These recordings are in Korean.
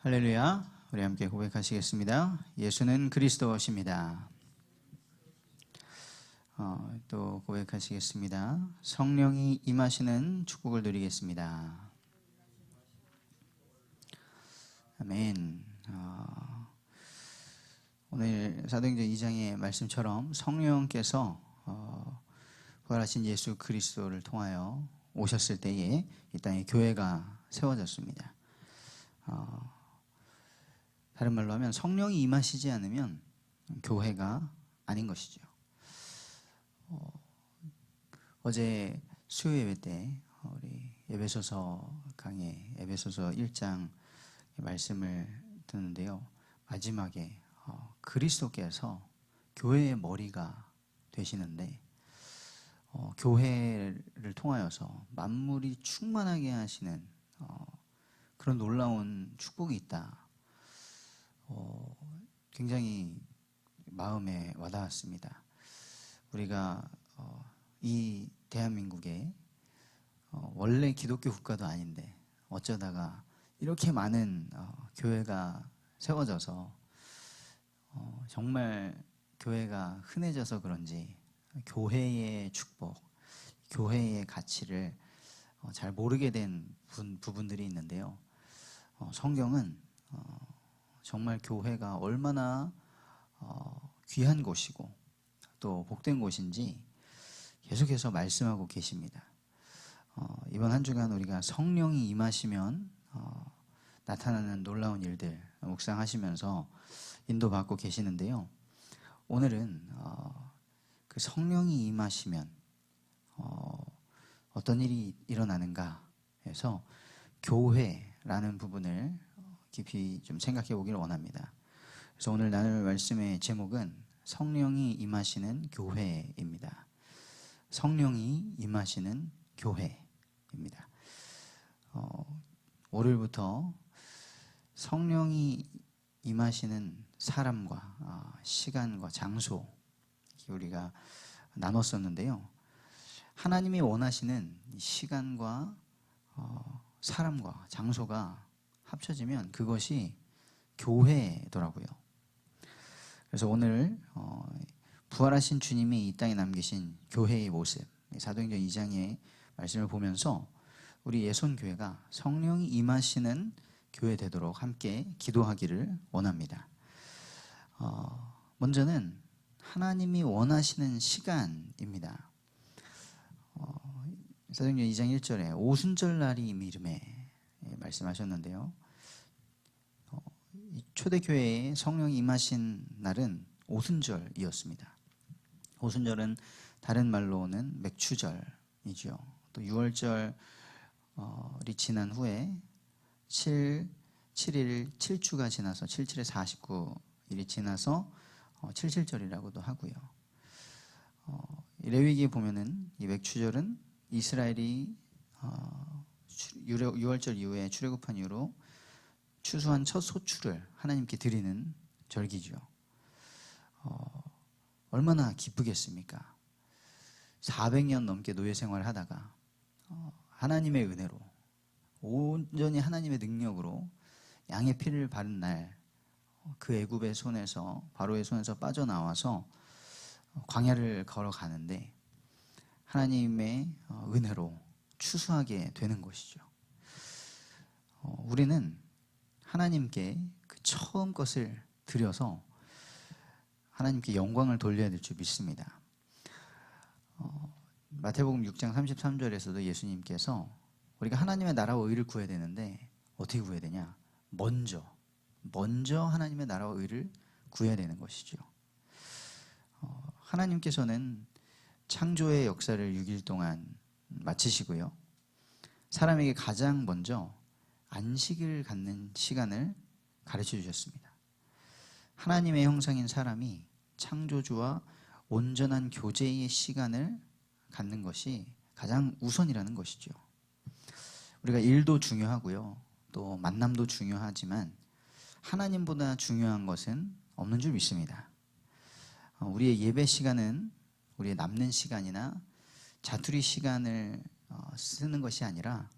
할렐루야. 우리 함께 고백하시겠습니다. 예수는 그리스도십니다. 또 고백하시겠습니다. 성령이 임하시는 축복을 누리겠습니다. 아멘. 오늘 사도행전 2장의 말씀처럼 성령께서 부활하신 예수 그리스도를 통하여 오셨을 때에 이 땅에 교회가 세워졌습니다. 다른 말로 하면 성령이 임하시지 않으면 교회가 아닌 것이죠. 어제 수요 예배 때 우리 에베소서 강의 에베소서 1장 말씀을 듣는데요. 마지막에 그리스도께서 교회의 머리가 되시는데 교회를 통하여서 만물이 충만하게 하시는 그런 놀라운 축복이 있다. 굉장히 마음에 와닿았습니다. 우리가 이 대한민국에 원래 기독교 국가도 아닌데 어쩌다가 이렇게 많은 교회가 세워져서 정말 교회가 흔해져서 그런지 교회의 축복, 교회의 가치를 잘 모르게 된 부분들이 있는데요. 성경은 정말 교회가 얼마나 귀한 곳이고 또 복된 곳인지 계속해서 말씀하고 계십니다. 이번 한 주간 우리가 성령이 임하시면 나타나는 놀라운 일들 묵상하시면서 인도받고 계시는데요. 오늘은 그 성령이 임하시면 어떤 일이 일어나는가 해서 교회라는 부분을 깊이 좀 생각해 보기를 원합니다. 그래서 오늘 나눌 말씀의 제목은 성령이 임하시는 교회입니다. 성령이 임하시는 교회입니다. 월요일부터 성령이 임하시는 사람과 시간과 장소 우리가 나눴었는데요. 하나님이 원하시는 시간과 사람과 장소가 합쳐지면 그것이 교회더라고요. 그래서 오늘 부활하신 주님이 이 땅에 남기신 교회의 모습, 사도행전 2장의 말씀을 보면서 우리 예손교회가 성령이 임하시는 교회 되도록 함께 기도하기를 원합니다. 먼저는 하나님이 원하시는 시간입니다. 사도행전 2장 1절에 오순절 날이 이르매 말씀하셨는데요. 초대교회에 성령이 임하신 날은 오순절이었습니다. 오순절은 다른 말로는 맥추절이죠. 또 6월절이 지난 후에 7일 7주가 지나서 77에 49일이 지나서 77절이라고도 하고요. 레위기에 보면은 이 맥추절은 이스라엘이 6월절 이후에 출애굽한 이후로 추수한 첫 소출을 하나님께 드리는 절기죠. 얼마나 기쁘겠습니까? 400년 넘게 노예 생활을 하다가 하나님의 은혜로 온전히 하나님의 능력으로 양의 피를 바른 날 그 애굽의 손에서 바로의 손에서 빠져나와서 광야를 걸어가는데 하나님의 은혜로 추수하게 되는 것이죠. 우리는 하나님께 그 처음 것을 드려서 하나님께 영광을 돌려야 될 줄 믿습니다. 마태복음 6장 33절에서도 예수님께서 우리가 하나님의 나라와 의를 구해야 되는데 어떻게 구해야 되냐? 먼저 하나님의 나라와 의를 구해야 되는 것이죠. 하나님께서는 창조의 역사를 6일 동안 마치시고요. 사람에게 가장 먼저 안식을 갖는 시간을 가르쳐 주셨습니다. 하나님의 형상인 사람이 창조주와 온전한 교제의 시간을 갖는 것이 가장 우선이라는 것이죠. 우리가 일도 중요하고요. 또 만남도 중요하지만 하나님보다 중요한 것은 없는 줄 믿습니다. 우리의 예배 시간은 우리의 남는 시간이나 자투리 시간을 쓰는 것이 아니라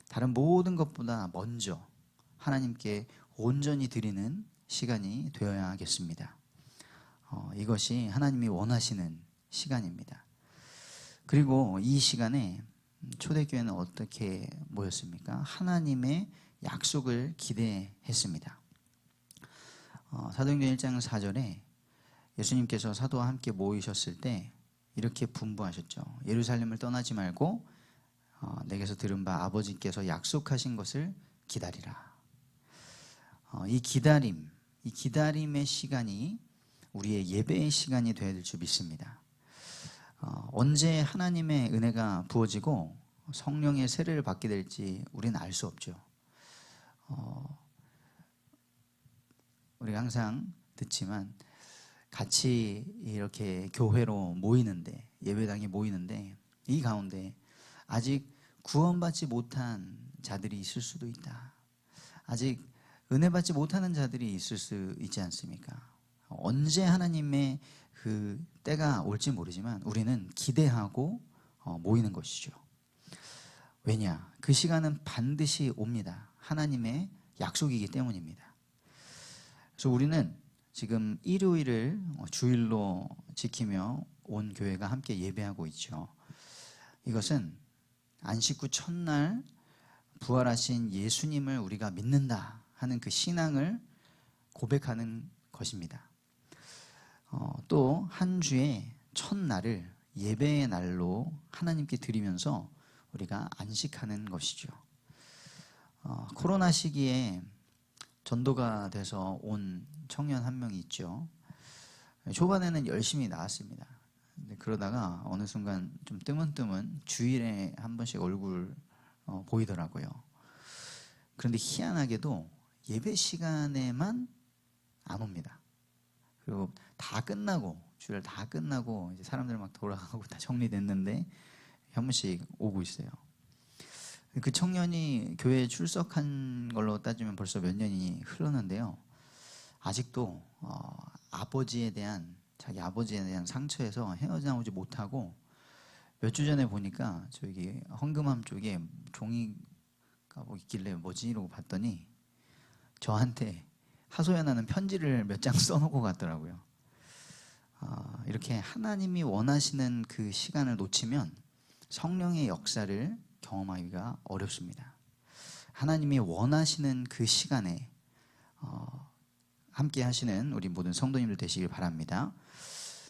다른 모든 것보다 먼저 하나님께 온전히 드리는 시간이 되어야 하겠습니다. 이것이 하나님이 원하시는 시간입니다. 그리고 이 시간에 초대교회는 어떻게 모였습니까? 하나님의 약속을 기대했습니다. 사도행전 1장 4절에 예수님께서 사도와 함께 모이셨을 때 이렇게 분부하셨죠. 예루살렘을 떠나지 말고 내게서 들은 바 아버지께서 약속하신 것을 기다리라. 이 기다림의 시간이 우리의 예배의 시간이 되어야 될 줄 믿습니다. 언제 하나님의 은혜가 부어지고 성령의 세례를 받게 될지 우리는 알 수 없죠. 우리가 항상 듣지만 같이 이렇게 교회로 모이는데, 예배당에 모이는데 이 가운데 아직 구원받지 못한 자들이 있을 수도 있다. 아직 은혜 받지 못하는 자들이 있을 수 있지 않습니까? 언제 하나님의 그 때가 올지 모르지만 우리는 기대하고 모이는 것이죠. 왜냐? 그 시간은 반드시 옵니다. 하나님의 약속이기 때문입니다. 그래서 우리는 지금 일요일을 주일로 지키며 온 교회가 함께 예배하고 있죠. 이것은 안식 후 첫날 부활하신 예수님을 우리가 믿는다 하는 그 신앙을 고백하는 것입니다. 또 한 주의 첫날을 예배의 날로 하나님께 드리면서 우리가 안식하는 것이죠. 코로나 시기에 전도가 돼서 온 청년 한 명이 있죠. 초반에는 열심히 나왔습니다. 근데 그러다가 어느 순간 좀 뜨문뜨문 주일에 한 번씩 얼굴 보이더라고요. 그런데 희한하게도 예배 시간에만 안 옵니다. 그리고 다 끝나고, 주일 다 끝나고 이제 사람들 막 돌아가고 다 정리됐는데 한 번씩 오고 있어요. 그 청년이 교회에 출석한 걸로 따지면 벌써 몇 년이 흘렀는데요. 아직도 자기 아버지에 대한 상처에서 헤어나오지 못하고 몇 주 전에 보니까 저기 헝금함 쪽에 종이가 뭐 있길래 뭐지? 이러고 봤더니 저한테 하소연하는 편지를 몇 장 써놓고 갔더라고요. 이렇게 하나님이 원하시는 그 시간을 놓치면 성령의 역사를 경험하기가 어렵습니다. 하나님이 원하시는 그 시간에 함께 하시는 우리 모든 성도님들 되시길 바랍니다.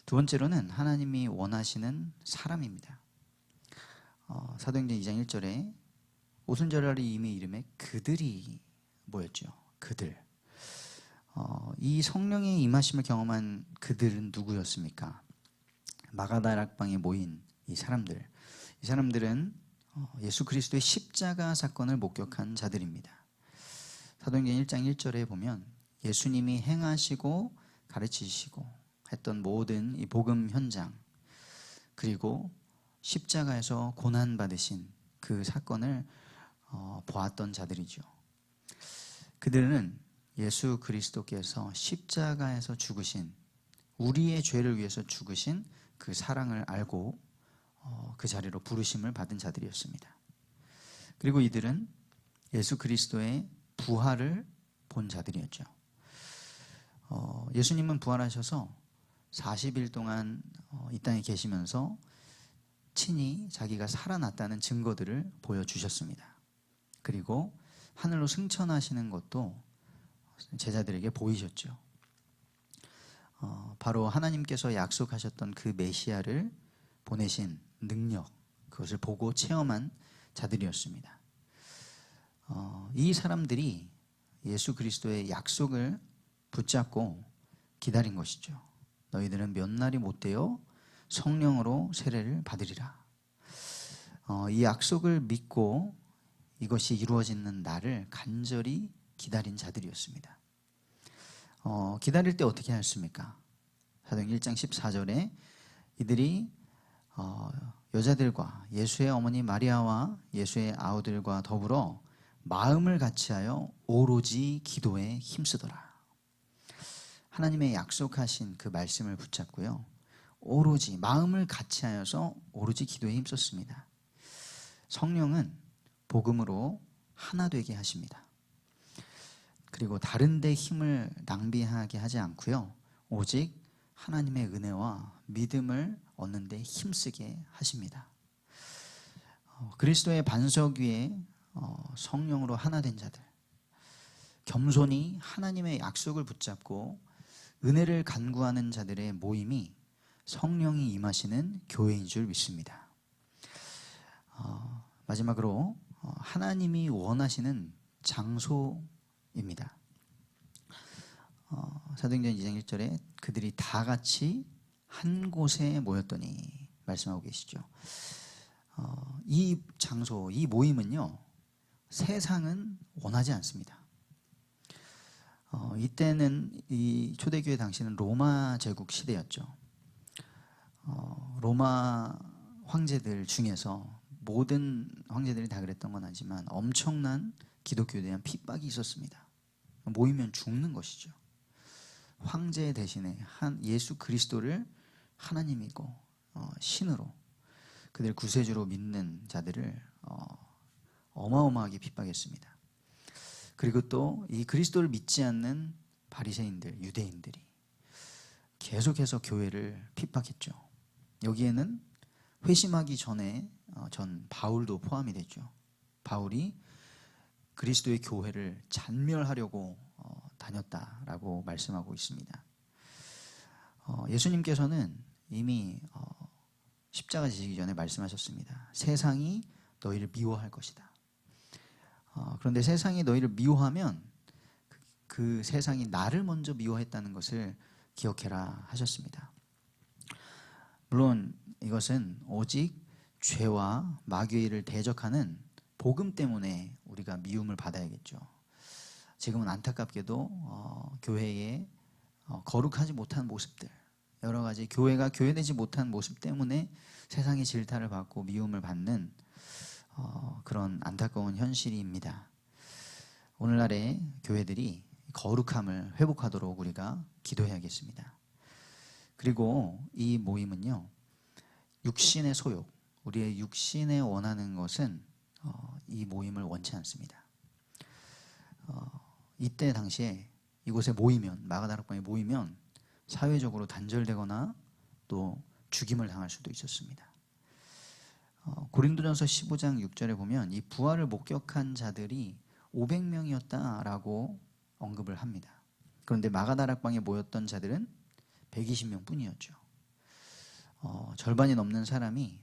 두 번째로는 하나님이 원하시는 사람입니다. 사도행전 2장 1절에 오순절날이 이미 이름에 그들이 모였죠. 그들. 이 성령의 임하심을 경험한 그들은 누구였습니까? 마가다락방에 모인 이 사람들은 예수 그리스도의 십자가 사건을 목격한 자들입니다. 사도행전 1장 1절에 보면 예수님이 행하시고 가르치시고 했던 모든 이 복음 현장, 그리고 십자가에서 고난받으신 그 사건을 보았던 자들이죠. 그들은 예수 그리스도께서 십자가에서 죽으신, 우리의 죄를 위해서 죽으신 그 사랑을 알고 그 자리로 부르심을 받은 자들이었습니다. 그리고 이들은 예수 그리스도의 부활을 본 자들이었죠. 예수님은 부활하셔서 40일 동안 이 땅에 계시면서 친히 자기가 살아났다는 증거들을 보여주셨습니다. 그리고 하늘로 승천하시는 것도 제자들에게 보이셨죠. 바로 하나님께서 약속하셨던 그 메시아를 보내신 능력, 그것을 보고 체험한 자들이었습니다. 이 사람들이 예수 그리스도의 약속을 붙잡고 기다린 것이죠. 너희들은 몇 날이 못되어 성령으로 세례를 받으리라. 이 약속을 믿고 이것이 이루어지는 날을 간절히 기다린 자들이었습니다. 기다릴 때 어떻게 하였습니까? 사도행전 1장 14절에 이들이 여자들과 예수의 어머니 마리아와 예수의 아우들과 더불어 마음을 같이하여 오로지 기도에 힘쓰더라. 하나님의 약속하신 그 말씀을 붙잡고요, 오로지 마음을 같이하여서 오로지 기도에 힘썼습니다. 성령은 복음으로 하나 되게 하십니다. 그리고 다른 데 힘을 낭비하게 하지 않고요. 오직 하나님의 은혜와 믿음을 얻는 데 힘쓰게 하십니다. 그리스도의 반석 위에 성령으로 하나 된 자들, 겸손히 하나님의 약속을 붙잡고 은혜를 간구하는 자들의 모임이 성령이 임하시는 교회인 줄 믿습니다. 마지막으로 하나님이 원하시는 장소입니다. 사도행전 2장 1절에 그들이 다 같이 한 곳에 모였더니 말씀하고 계시죠. 이 장소, 이 모임은요, 세상은 원하지 않습니다. 이때는 이 초대교회 당시는 로마 제국 시대였죠. 로마 황제들 중에서 모든 황제들이 다 그랬던 건 아니지만 엄청난 기독교에 대한 핍박이 있었습니다. 모이면 죽는 것이죠. 황제 대신에 예수 그리스도를 하나님이고 신으로 그들 구세주로 믿는 자들을 어마어마하게 핍박했습니다. 그리고 또 이 그리스도를 믿지 않는 바리새인들, 유대인들이 계속해서 교회를 핍박했죠. 여기에는 회심하기 전에 전 바울도 포함이 됐죠. 바울이 그리스도의 교회를 잔멸하려고 다녔다라고 말씀하고 있습니다. 예수님께서는 이미 십자가 지시기 전에 말씀하셨습니다. 세상이 너희를 미워할 것이다. 그런데 세상이 너희를 미워하면 그 세상이 나를 먼저 미워했다는 것을 기억해라 하셨습니다. 물론 이것은 오직 죄와 마귀를 대적하는 복음 때문에 우리가 미움을 받아야겠죠. 지금은 안타깝게도 교회에 거룩하지 못한 모습들, 여러 가지 교회가 교회되지 못한 모습 때문에 세상의 질타를 받고 미움을 받는 그런 안타까운 현실입니다. 오늘날의 교회들이 거룩함을 회복하도록 우리가 기도해야겠습니다. 그리고 이 모임은요, 육신의 소욕, 우리의 육신에 원하는 것은 이 모임을 원치 않습니다. 이때 당시에 이곳에 모이면, 마가다락방에 모이면 사회적으로 단절되거나 또 죽임을 당할 수도 있었습니다. 고린도전서 15장 6절에 보면 이 부활을 목격한 자들이 500명이었다라고 언급을 합니다. 그런데 마가다락방에 모였던 자들은 120명 뿐이었죠. 절반이 넘는 사람이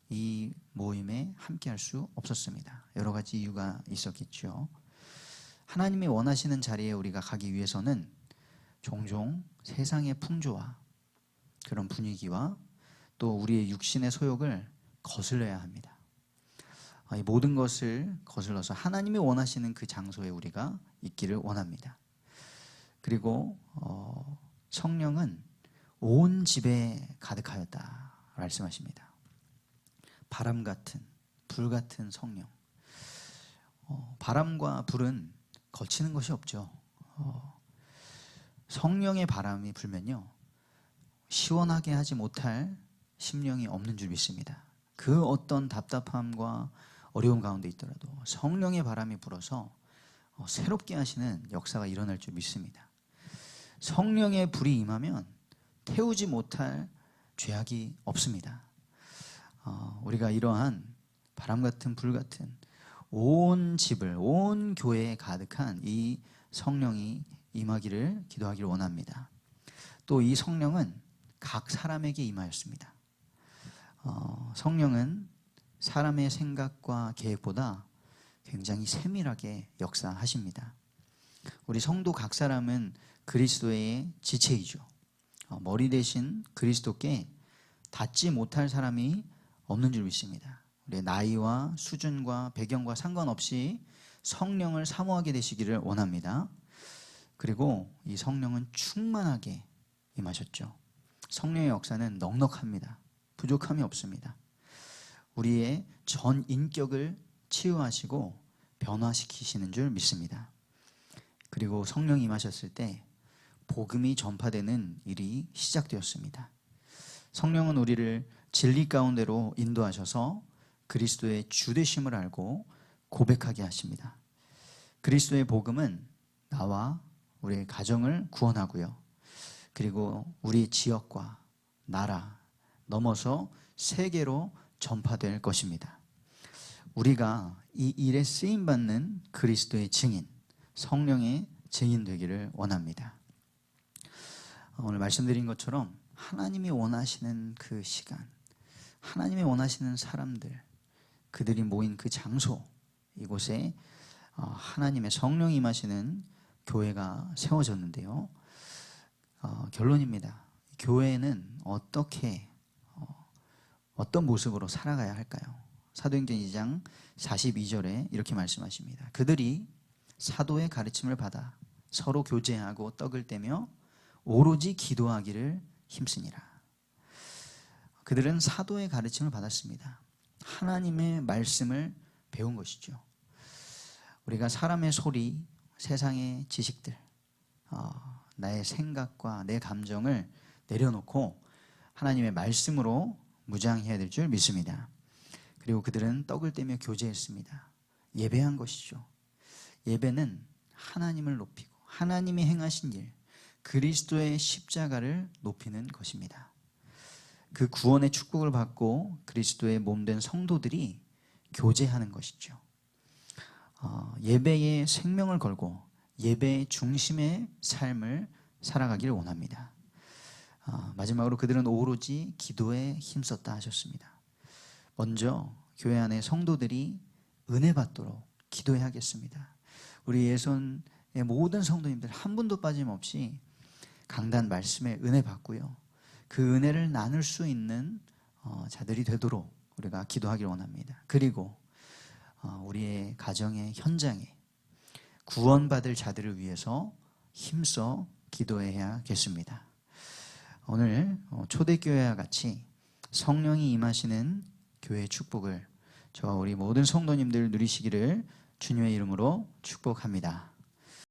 이 모임에 함께할 수 없었습니다. 여러 가지 이유가 있었겠죠. 하나님이 원하시는 자리에 우리가 가기 위해서는 종종 세상의 풍조와 그런 분위기와 또 우리의 육신의 소욕을 거슬러야 합니다. 이 모든 것을 거슬러서 하나님이 원하시는 그 장소에 우리가 있기를 원합니다. 그리고 성령은 온 집에 가득하였다 말씀하십니다. 바람 같은, 불 같은 성령. 바람과 불은 거치는 것이 없죠. 성령의 바람이 불면요, 시원하게 하지 못할 심령이 없는 줄 믿습니다. 그 어떤 답답함과 어려움 가운데 있더라도 성령의 바람이 불어서 새롭게 하시는 역사가 일어날 줄 믿습니다. 성령의 불이 임하면 태우지 못할 죄악이 없습니다. 우리가 이러한 바람 같은 불 같은 온 집을, 온 교회에 가득한 이 성령이 임하기를 기도하기를 원합니다. 또 이 성령은 각 사람에게 임하였습니다. 성령은 사람의 생각과 계획보다 굉장히 세밀하게 역사하십니다. 우리 성도 각 사람은 그리스도의 지체이죠. 머리 대신 그리스도께 닿지 못할 사람이 없는 줄 믿습니다. 우리의 나이와 수준과 배경과 상관없이 성령을 사모하게 되시기를 원합니다. 그리고 이 성령은 충만하게 임하셨죠. 성령의 역사는 넉넉합니다. 부족함이 없습니다. 우리의 전 인격을 치유하시고 변화시키시는 줄 믿습니다. 그리고 성령이 임하셨을 때 복음이 전파되는 일이 시작되었습니다. 성령은 우리를 진리 가운데로 인도하셔서 그리스도의 주되심을 알고 고백하게 하십니다. 그리스도의 복음은 나와 우리의 가정을 구원하고요. 그리고 우리 지역과 나라 넘어서 세계로 전파될 것입니다. 우리가 이 일에 쓰임받는 그리스도의 증인, 성령의 증인 되기를 원합니다. 오늘 말씀드린 것처럼 하나님이 원하시는 그 시간, 하나님이 원하시는 사람들, 그들이 모인 그 장소, 이곳에 하나님의 성령이 임하시는 교회가 세워졌는데요. 결론입니다. 교회는 어떤 모습으로 살아가야 할까요? 사도행전 2장 42절에 이렇게 말씀하십니다. 그들이 사도의 가르침을 받아 서로 교제하고 떡을 떼며 오로지 기도하기를 힘쓰니라. 그들은 사도의 가르침을 받았습니다. 하나님의 말씀을 배운 것이죠. 우리가 사람의 소리, 세상의 지식들, 나의 생각과 내 감정을 내려놓고 하나님의 말씀으로 무장해야 될 줄 믿습니다. 그리고 그들은 떡을 떼며 교제했습니다. 예배한 것이죠. 예배는 하나님을 높이고 하나님이 행하신 일, 그리스도의 십자가를 높이는 것입니다. 그 구원의 축복을 받고 그리스도의 몸된 성도들이 교제하는 것이죠. 예배에 생명을 걸고 예배의 중심의 삶을 살아가기를 원합니다. 마지막으로 그들은 오로지 기도에 힘썼다 하셨습니다. 먼저 교회 안에 성도들이 은혜 받도록 기도해야겠습니다. 우리 예손의 모든 성도님들 한 분도 빠짐없이 강단 말씀에 은혜 받고요. 그 은혜를 나눌 수 있는 자들이 되도록 우리가 기도하기를 원합니다. 그리고 우리의 가정의 현장에 구원받을 자들을 위해서 힘써 기도해야겠습니다. 오늘 초대교회와 같이 성령이 임하시는 교회의 축복을 저와 우리 모든 성도님들 누리시기를 주님의 이름으로 축복합니다.